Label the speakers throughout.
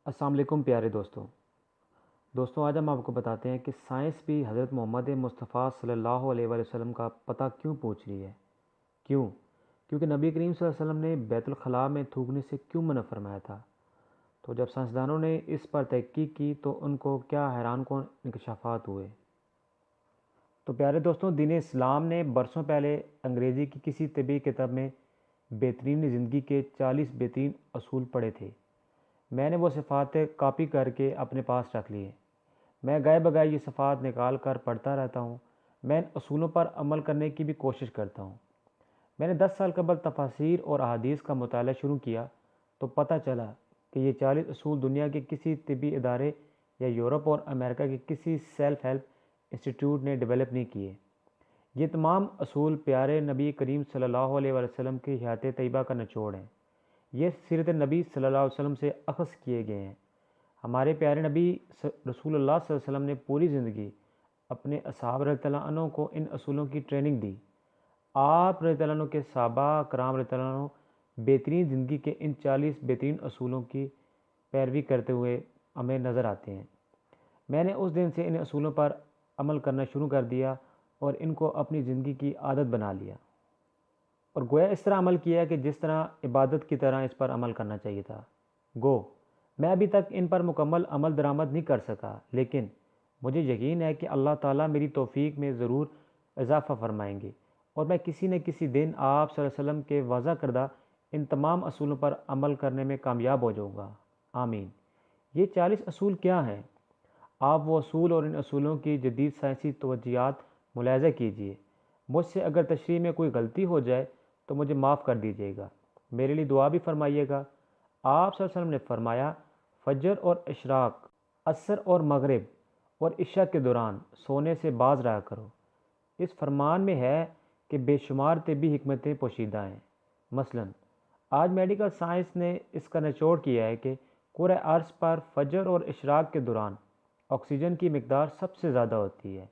Speaker 1: السلام علیکم پیارے دوستوں آج ہم آپ کو بتاتے ہیں کہ سائنس بھی حضرت محمد مصطفیٰ صلی اللہ علیہ وآلہ وسلم کا پتہ کیوں پوچھ رہی ہے۔ کیونکہ نبی کریم صلی اللہ علیہ وسلم نے بیت الخلاء میں تھوکنے سے کیوں منع فرمایا تھا۔ تو جب سائنسدانوں نے اس پر تحقیق کی تو ان کو کیا حیران کن انکشافات ہوئے۔ تو پیارے دوستوں، دین اسلام نے برسوں پہلے انگریزی کی کسی طبی کتاب میں بہترین زندگی کے 40 بہترین اصول پڑھے تھے۔ میں نے وہ صفات کاپی کر کے اپنے پاس رکھ لیے۔ میں گئے بگائے یہ صفات نکال کر پڑھتا رہتا ہوں۔ میں ان اصولوں پر عمل کرنے کی بھی کوشش کرتا ہوں۔ میں نے 10 سال قبل تفاسیر اور احادیث کا مطالعہ شروع کیا تو پتہ چلا کہ یہ 40 اصول دنیا کے کسی طبی ادارے یا یورپ اور امریکہ کے کسی سیلف ہیلپ انسٹیٹیوٹ نے ڈیولپ نہیں کیے۔ یہ تمام اصول پیارے نبی کریم صلی اللہ علیہ وسلم کی حیات طیبہ کا نچوڑ ہیں۔ یہ سیرت نبی صلی اللہ علیہ وسلم سے اخذ کیے گئے ہیں۔ ہمارے پیارے نبی رسول اللہ صلی اللہ علیہ وسلم نے پوری زندگی اپنے اصحاب رضی اللہ عنہ کو ان اصولوں کی ٹریننگ دی۔ آپ رضی اللہ عنہ کے صحابہ کرام رضی اللہ عنہ بہترین زندگی کے ان 40 بہترین اصولوں کی پیروی کرتے ہوئے ہمیں نظر آتے ہیں۔ میں نے اس دن سے ان اصولوں پر عمل کرنا شروع کر دیا اور ان کو اپنی زندگی کی عادت بنا لیا، اور گویا اس طرح عمل کیا کہ جس طرح عبادت کی طرح اس پر عمل کرنا چاہیے تھا۔ میں ابھی تک ان پر مکمل عمل درآمد نہیں کر سکا، لیکن مجھے یقین ہے کہ اللہ تعالیٰ میری توفیق میں ضرور اضافہ فرمائیں گے اور میں کسی نہ کسی دن آپ صلی اللہ علیہ وسلم کے وضع کردہ ان تمام اصولوں پر عمل کرنے میں کامیاب ہو جاؤں گا، آمین۔ یہ 40 اصول کیا ہیں؟ آپ وہ اصول اور ان اصولوں کی جدید سائنسی توجیہات ملاحظہ کیجئے۔ مجھ سے اگر تشریح میں کوئی غلطی ہو جائے تو مجھے معاف کر دیجیے گا۔ میرے لیے دعا بھی فرمائیے گا۔ آپ صلی اللہ علیہ وسلم نے فرمایا، فجر اور اشراق، عصر اور مغرب اور عشاء کے دوران سونے سے باز رہا کرو۔ اس فرمان میں ہے کہ بے شمار طبی حکمتیں پوشیدہ ہیں۔ مثلا آج میڈیکل سائنس نے اس کا نچوڑ کیا ہے کہ کرۂ ارض پر فجر اور اشراق کے دوران آکسیجن کی مقدار سب سے زیادہ ہوتی ہے۔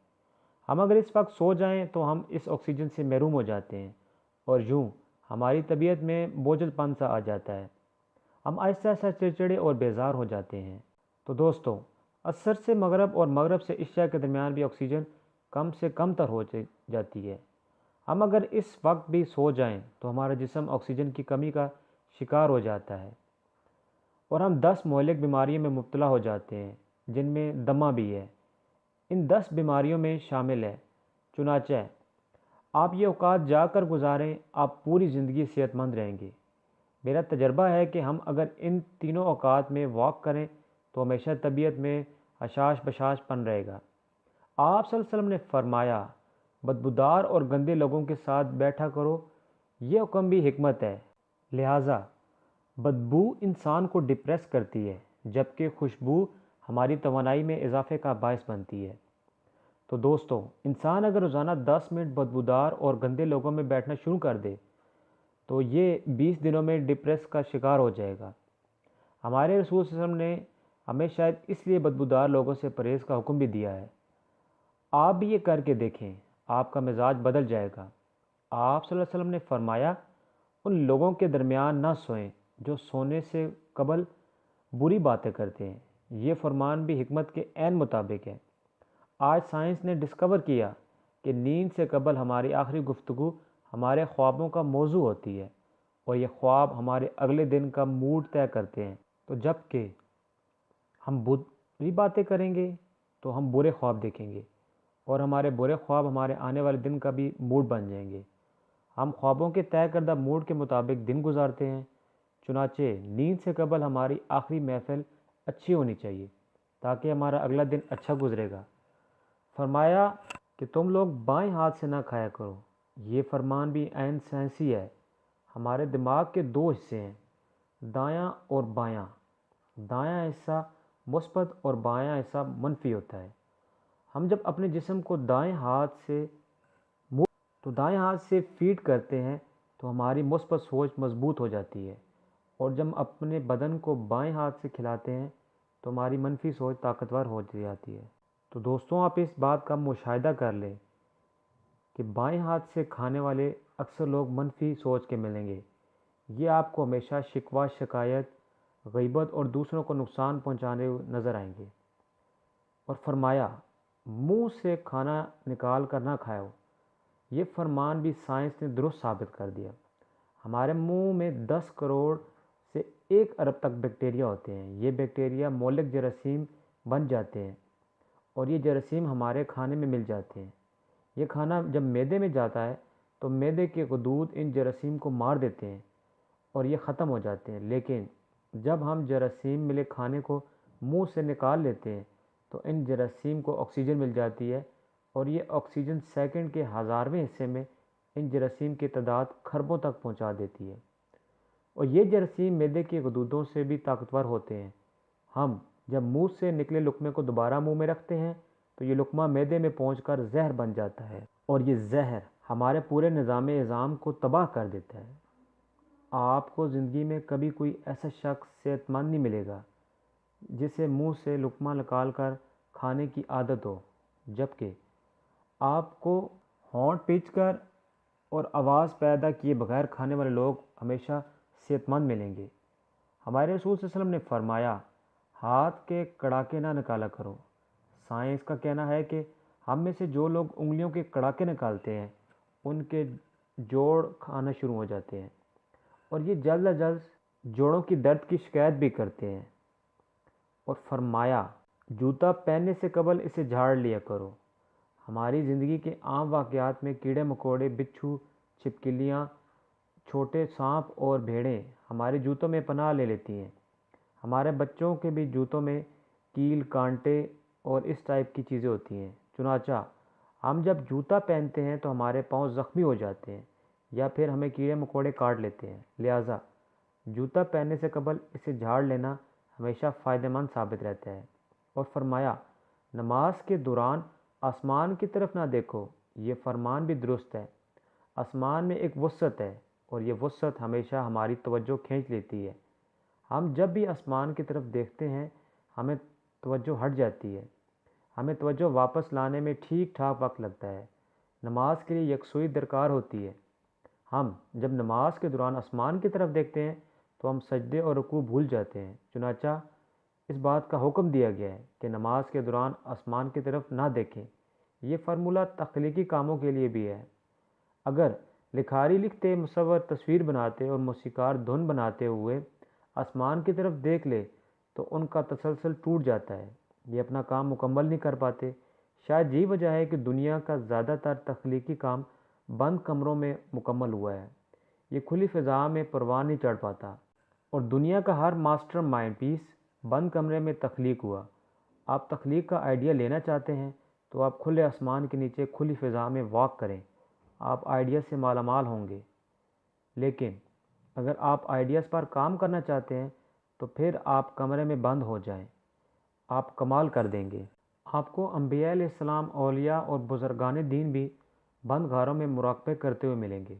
Speaker 1: ہم اگر اس وقت سو جائیں تو ہم اس آکسیجن سے محروم ہو جاتے ہیں اور یوں ہماری طبیعت میں بوجھل پن سا آ جاتا ہے۔ ہم آہستہ آہستہ چڑچڑے اور بیزار ہو جاتے ہیں۔ تو دوستوں، عصر سے مغرب اور مغرب سے عشاء کے درمیان بھی آکسیجن کم سے کم تر ہو جاتی ہے۔ ہم اگر اس وقت بھی سو جائیں تو ہمارا جسم آکسیجن کی کمی کا شکار ہو جاتا ہے اور ہم 10 مہلک بیماریوں میں مبتلا ہو جاتے ہیں، جن میں دمہ بھی ہے۔ ان 10 بیماریوں میں شامل ہے۔ چنانچہ آپ یہ اوقات جا کر گزاریں، آپ پوری زندگی صحت مند رہیں گے۔ میرا تجربہ ہے کہ ہم اگر ان تینوں اوقات میں واک کریں تو ہمیشہ طبیعت میں حشاش بشاش پن رہے گا۔ آپ صلی اللہ علیہ وسلم نے فرمایا، بدبودار اور گندے لوگوں کے ساتھ بیٹھا کرو۔ یہ حکم بھی حکمت ہے۔ لہٰذا بدبو انسان کو ڈپریس کرتی ہے، جبکہ خوشبو ہماری توانائی میں اضافے کا باعث بنتی ہے۔ تو دوستو، انسان اگر روزانہ 10 منٹ بدبودار اور گندے لوگوں میں بیٹھنا شروع کر دے تو یہ 20 دنوں میں ڈپریس کا شکار ہو جائے گا۔ ہمارے رسول صلی اللہ علیہ وسلم نے ہمیں شاید اس لیے بدبودار لوگوں سے پرہیز کا حکم بھی دیا ہے۔ آپ بھی یہ کر کے دیکھیں، آپ کا مزاج بدل جائے گا۔ آپ صلی اللہ علیہ وسلم نے فرمایا، ان لوگوں کے درمیان نہ سوئیں جو سونے سے قبل بری باتیں کرتے ہیں۔ یہ فرمان بھی حکمت کے عین مطابق ہے۔ آج سائنس نے ڈسکور کیا کہ نیند سے قبل ہماری آخری گفتگو ہمارے خوابوں کا موضوع ہوتی ہے، اور یہ خواب ہمارے اگلے دن کا موڈ طے کرتے ہیں۔ تو جب کہ ہم بری باتیں کریں گے تو ہم برے خواب دیکھیں گے، اور ہمارے برے خواب ہمارے آنے والے دن کا بھی موڈ بن جائیں گے۔ ہم خوابوں کے طے کردہ موڈ کے مطابق دن گزارتے ہیں۔ چنانچہ نیند سے قبل ہماری آخری محفل اچھی ہونی چاہیے تاکہ ہمارا اگلا دن اچھا گزرے گا۔ فرمایا کہ تم لوگ بائیں ہاتھ سے نہ کھایا کرو۔ یہ فرمان بھی عین سائنسی ہے۔ ہمارے دماغ کے 2 حصے ہیں، دایاں اور بایاں۔ دایاں حصہ مثبت اور بایاں حصہ منفی ہوتا ہے۔ ہم جب اپنے جسم کو دائیں ہاتھ سے فیڈ کرتے ہیں تو ہماری مثبت سوچ مضبوط ہو جاتی ہے، اور جب ہم اپنے بدن کو بائیں ہاتھ سے کھلاتے ہیں تو ہماری منفی سوچ طاقتور ہو جاتی ہے۔ تو دوستوں، آپ اس بات کا مشاہدہ کر لیں کہ بائیں ہاتھ سے کھانے والے اکثر لوگ منفی سوچ کے ملیں گے۔ یہ آپ کو ہمیشہ شکوہ، شکایت، غیبت اور دوسروں کو نقصان پہنچانے نظر آئیں گے۔ اور فرمایا منہ سے کھانا نکال کر نہ کھاؤ، یہ فرمان بھی سائنس نے درست ثابت کر دیا۔ ہمارے منہ میں 10 کروڑ سے 1 ارب تک بیکٹیریا ہوتے ہیں۔ یہ بیکٹیریا مہلک جراثیم بن جاتے ہیں اور یہ جراثیم ہمارے کھانے میں مل جاتے ہیں۔ یہ کھانا جب معدے میں جاتا ہے تو معدے کے غدود ان جراثیم کو مار دیتے ہیں اور یہ ختم ہو جاتے ہیں، لیکن جب ہم جراثیم ملے کھانے کو منہ سے نکال لیتے ہیں تو ان جراثیم کو آکسیجن مل جاتی ہے، اور یہ آکسیجن سیکنڈ کے 1000ویں حصے میں ان جراثیم کی تعداد کھربوں تک پہنچا دیتی ہے، اور یہ جراثیم معدے کے غدودوں سے بھی طاقتور ہوتے ہیں۔ ہم جب منہ سے نکلے لقمے کو دوبارہ منہ میں رکھتے ہیں تو یہ لقمہ معدے میں پہنچ کر زہر بن جاتا ہے، اور یہ زہر ہمارے پورے نظام اعظام کو تباہ کر دیتا ہے۔ آپ کو زندگی میں کبھی کوئی ایسا شخص صحت مند نہیں ملے گا جسے منہ سے لقمہ نکال کر کھانے کی عادت ہو، جبکہ آپ کو ہونٹ پیچ کر اور آواز پیدا کیے بغیر کھانے والے لوگ ہمیشہ صحت مند ملیں گے۔ ہمارے رسول صلی اللہ علیہ وسلم نے فرمایا ہاتھ کے کڑاکے نہ نکالا کرو۔ سائنس کا کہنا ہے کہ ہم میں سے جو لوگ انگلیوں کے کڑاکے نکالتے ہیں ان کے جوڑ کھانا شروع ہو جاتے ہیں، اور یہ جلد از جلد جوڑوں کی درد کی شکایت بھی کرتے ہیں۔ اور فرمایا جوتا پہننے سے قبل اسے جھاڑ لیا کرو۔ ہماری زندگی کے عام واقعات میں کیڑے مکوڑے، بچھو، چھپکلیاں، چھوٹے سانپ اور بھیڑیں ہمارے جوتوں میں پناہ لے لیتی ہیں۔ ہمارے بچوں کے بھی جوتوں میں کیل، کانٹے اور اس ٹائپ کی چیزیں ہوتی ہیں۔ چنانچہ ہم جب جوتا پہنتے ہیں تو ہمارے پاؤں زخمی ہو جاتے ہیں یا پھر ہمیں کیڑے مکوڑے کاٹ لیتے ہیں، لہٰذا جوتا پہننے سے قبل اسے جھاڑ لینا ہمیشہ فائدہ مند ثابت رہتا ہے۔ اور فرمایا نماز کے دوران آسمان کی طرف نہ دیکھو، یہ فرمان بھی درست ہے۔ آسمان میں ایک وسعت ہے اور یہ وسعت ہمیشہ ہماری توجہ کھینچ لیتی ہے۔ ہم جب بھی آسمان کی طرف دیکھتے ہیں ہمیں توجہ ہٹ جاتی ہے، ہمیں توجہ واپس لانے میں ٹھیک ٹھاک وقت لگتا ہے۔ نماز کے لیے یکسوئی درکار ہوتی ہے۔ ہم جب نماز کے دوران آسمان کی طرف دیکھتے ہیں تو ہم سجدے اور رکوع بھول جاتے ہیں، چنانچہ اس بات کا حکم دیا گیا ہے کہ نماز کے دوران آسمان کی طرف نہ دیکھیں۔ یہ فارمولہ تخلیقی کاموں کے لیے بھی ہے۔ اگر لکھاری لکھتے، مصور تصویر بناتے اور موسیقار دھن بناتے ہوئے آسمان کی طرف دیکھ لے تو ان کا تسلسل ٹوٹ جاتا ہے، یہ اپنا کام مکمل نہیں کر پاتے۔ شاید یہی وجہ ہے کہ دنیا کا زیادہ تر تخلیقی کام بند کمروں میں مکمل ہوا ہے، یہ کھلی فضا میں پروان نہیں چڑھ پاتا، اور دنیا کا ہر ماسٹر مائنڈ پیس بند کمرے میں تخلیق ہوا۔ آپ تخلیق کا آئیڈیا لینا چاہتے ہیں تو آپ کھلے آسمان کے نیچے کھلی فضا میں واک کریں، آپ آئیڈیا سے مالا مال ہوں گے۔ لیکن اگر آپ آئیڈیاز پر کام کرنا چاہتے ہیں تو پھر آپ کمرے میں بند ہو جائیں، آپ کمال کر دیں گے۔ آپ کو انبیاء علیہ السلام، اولیاء اور بزرگان دین بھی بند غاروں میں مراقبے کرتے ہوئے ملیں گے۔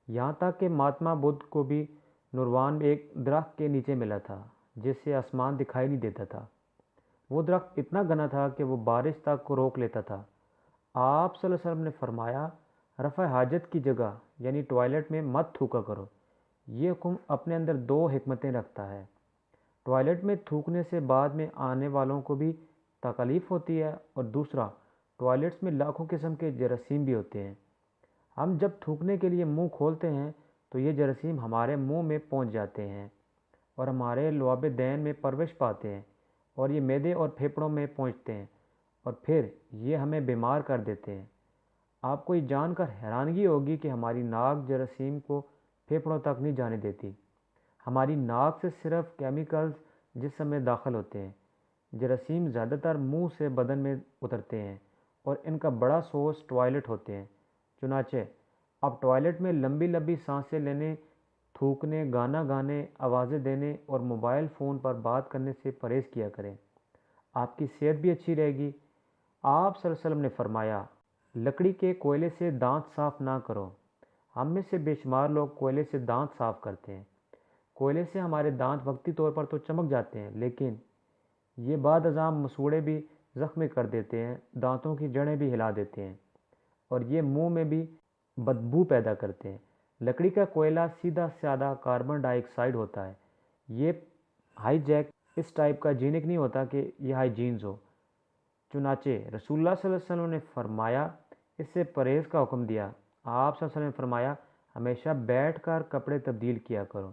Speaker 1: یہاں تک کہ مہاتما بدھ کو بھی نروان ایک درخت کے نیچے ملا تھا جس سے آسمان دکھائی نہیں دیتا تھا۔ وہ درخت اتنا گھنا تھا کہ وہ بارش تک کو روک لیتا تھا۔ آپ صلی اللہ علیہ وسلم نے فرمایا رفع حاجت کی جگہ یعنی ٹوائلٹ میں مت تھوکا کرو۔ یہ حکم اپنے اندر 2 حکمتیں رکھتا ہے۔ ٹوائلٹ میں تھوکنے سے بعد میں آنے والوں کو بھی تکلیف ہوتی ہے، اور دوسرا ٹوائلٹس میں لاکھوں قسم کے جراثیم بھی ہوتے ہیں۔ ہم جب تھوکنے کے لیے منہ کھولتے ہیں تو یہ جراثیم ہمارے منہ میں پہنچ جاتے ہیں اور ہمارے لعاب دہن میں پرورش پاتے ہیں، اور یہ معدے اور پھیپھڑوں میں پہنچتے ہیں اور پھر یہ ہمیں بیمار کر دیتے ہیں۔ آپ کو یہ جان کر حیرانگی ہوگی کہ ہماری ناک جراثیم کو پھیپھڑوں تک نہیں جانے دیتی۔ ہماری ناک سے صرف کیمیکلز جسم میں داخل ہوتے ہیں۔ جراثیم زیادہ تر منہ سے بدن میں اترتے ہیں اور ان کا بڑا سورس ٹوائلٹ ہوتے ہیں۔ چنانچہ آپ ٹوائلٹ میں لمبی لمبی سانسیں لینے، تھوکنے، گانا گانے، آوازیں دینے اور موبائل فون پر بات کرنے سے پرہیز کیا کریں، آپ کی صحت بھی اچھی رہے گی۔ آپ صلی اللہ علیہ وسلم نے فرمایا لکڑی کے کوئلے سے دانت صاف نہ کرو۔ ہم میں سے بے شمار لوگ کوئلے سے دانت صاف کرتے ہیں۔ کوئلے سے ہمارے دانت وقتی طور پر تو چمک جاتے ہیں، لیکن یہ بعد ازاں مسوڑے بھی زخمی کر دیتے ہیں، دانتوں کی جڑیں بھی ہلا دیتے ہیں، اور یہ منہ میں بھی بدبو پیدا کرتے ہیں۔ لکڑی کا کوئلہ سیدھا سادہ کاربن ڈائی آکسائڈ ہوتا ہے، یہ ہائی جیک اس ٹائپ کا جینک نہیں ہوتا کہ یہ ہائی جینز ہو۔ چنانچہ رسول اللہ صلی اللہ علیہ وسلم نے فرمایا، اس سے پرہیز کا حکم دیا۔ آپ صلی اللہ علیہ وسلم نے فرمایا، ہمیشہ بیٹھ کر کپڑے تبدیل کیا کرو۔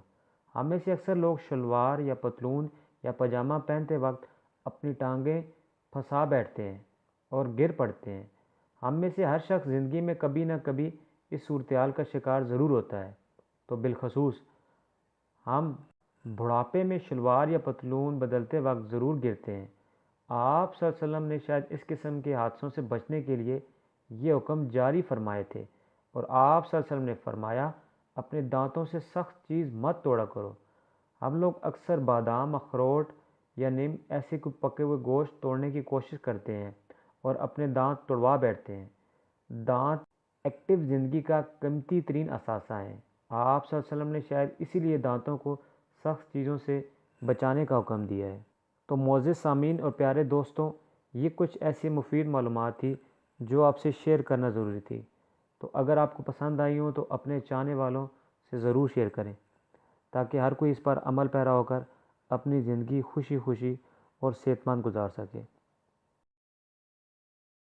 Speaker 1: ہم میں سے اکثر لوگ شلوار یا پتلون یا پاجامہ پہنتے وقت اپنی ٹانگیں پھنسا بیٹھتے ہیں اور گر پڑتے ہیں۔ ہم میں سے ہر شخص زندگی میں کبھی نہ کبھی اس صورتحال کا شکار ضرور ہوتا ہے، تو بالخصوص ہم بڑھاپے میں شلوار یا پتلون بدلتے وقت ضرور گرتے ہیں۔ آپ صلی اللہ علیہ وسلم نے شاید اس قسم کے حادثوں سے بچنے کے لیے یہ حکم جاری فرمائے تھے، اور آپ صلی اللہ علیہ وسلم نے فرمایا، اپنے دانتوں سے سخت چیز مت توڑا کرو۔ ہم لوگ اکثر بادام، اخروٹ یا نیم ایسے کوئی پکے ہوئے گوشت توڑنے کی کوشش کرتے ہیں اور اپنے دانت توڑوا بیٹھتے ہیں۔ دانت ایکٹیو زندگی کا قیمتی ترین اثاثہ ہیں۔ آپ صلی اللہ علیہ وسلم نے شاید اسی لیے دانتوں کو سخت چیزوں سے بچانے کا حکم دیا ہے۔ تو معزز سامعین اور پیارے دوستوں، یہ کچھ ایسی مفید معلومات تھی جو آپ سے شیئر کرنا ضروری تھی۔ تو اگر آپ کو پسند آئی ہوں تو اپنے چاہنے والوں سے ضرور شیئر کریں، تاکہ ہر کوئی اس پر عمل پیرا ہو کر اپنی زندگی خوشی خوشی اور صحت مند گزار سکے۔